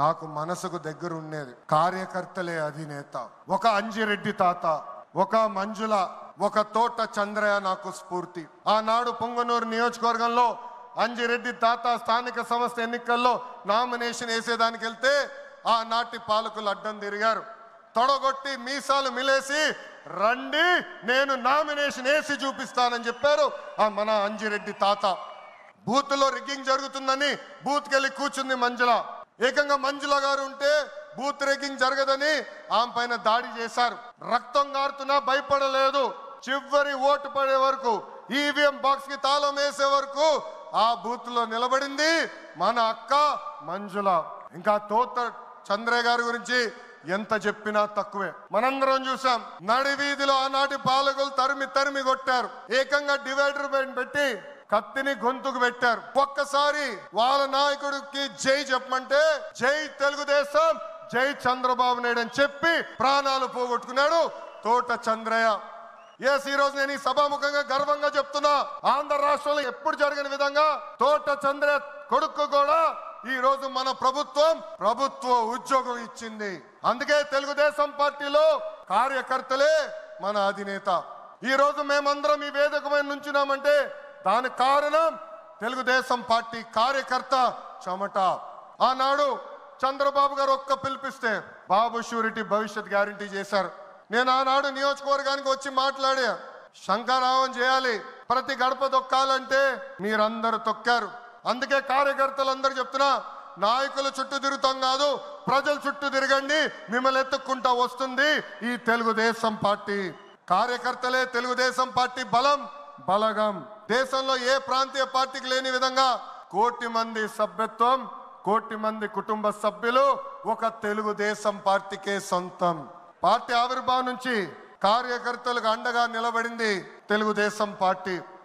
నాకు మనసుకు దగ్గర ఉండేది. కార్యకర్తలే అధినేత. ఒక అంజిరెడ్డి తాత, ఒక మంజుల, ఒక తోట చంద్రయ్య నాకు స్ఫూర్తి. ఆనాడు పొంగనూరు నియోజకవర్గంలో అంజిరెడ్డి తాత స్థానిక సంస్థ ఎన్నికల్లో నామినేషన్ వేసేదానికి వెళ్తే ఆనాటి పాలకులు అడ్డం తిరిగారు. తొడగొట్టి మీసాలు మిలేసి రండి నేను నామినేషన్ వేసి చూపిస్తానని చెప్పారు ఆ మన అంజిరెడ్డి తాత. బూత్లో రిగ్గింగ్ జరుగుతుందని బూత్కి వెళ్ళి కూర్చుంది మంజుల. ఏకంగా మంజుల గారు ఉంటే బూత్ రిగ్గింగ్ జరగదని ఆమె పైన దాడి చేశారు. రక్తం గారుతున్నా భయపడలేదు. చివరి ఓటు పడే వరకు, ఈవీఎం బాక్స్ కి తాళం వేసే వరకు ఆ బూత్ లో నిలబడింది మన అక్క మంజుల. ఇంకా తోట చంద్రయ్య గారి గురించి ఎంత చెప్పినా తక్కువే. మనందరం చూసాం, నడి వీధిలో ఆనాటి పాలకులు తరిమి తరిమి కొట్టారు. ఏకంగా డివైడర్ పెట్టి కత్తిని గొంతుకు పెట్టారు. ఒక్కసారి వాళ్ళ నాయకుడికి జై చెప్పమంటే జై తెలుగుదేశం, జై చంద్రబాబు నాయుడు అని చెప్పి ప్రాణాలు పోగొట్టుకున్నాడు తోట చంద్రయ్య. ఈ రోజు నేను ఈ సభాముఖంగా గర్వంగా చెప్తున్నా, ఆంధ్ర రాష్ట్రంలో ఎప్పుడు జరిగిన విధంగా తోట చంద్రయ్య కొడుకు కూడా ఈ రోజు మన ప్రభుత్వ ఉద్యోగం ఇచ్చింది. అందుకే తెలుగుదేశం పార్టీలో కార్యకర్తలే మన అధినేత. ఈ రోజు మేమందరం ఈ వేదిక మీద నుంచున్నామంటే దానికి కారణం తెలుగుదేశం పార్టీ కార్యకర్త చెమట. ఆనాడు చంద్రబాబు గారు ఒక్క పిలిపిస్తే బాబు షూరిటీ భవిష్యత్ గ్యారంటీ చేశారు. నేను ఆనాడు నియోజకవర్గానికి వచ్చి మాట్లాడా, శంఖారావం చేయాలి, ప్రతి గడప తొక్కాలంటే మీరందరూ తొక్కారు. అందుకే కార్యకర్తలందరూ చెప్తున్నా, నాయకుల చుట్టూ తిరుగుతాం కాదు, ప్రజల చుట్టూ తిరగండి, మిమ్మల్ని ఎత్తుక్కుంటా వస్తుంది ఈ తెలుగుదేశం పార్టీ. కార్యకర్తలే తెలుగుదేశం పార్టీ బలగం. దేశంలో ఏ ప్రాంతీయ పార్టీకి లేని విధంగా 1 కోటి మంది సభ్యత్వం, 1 కోటి మంది కుటుంబ సభ్యులు ఒక తెలుగుదేశం పార్టీకే సొంతం. పార్టీ ఆవిర్భావం నుంచి కార్యకర్తలకు అండగా నిలబడింది తెలుగుదేశం పార్టీ.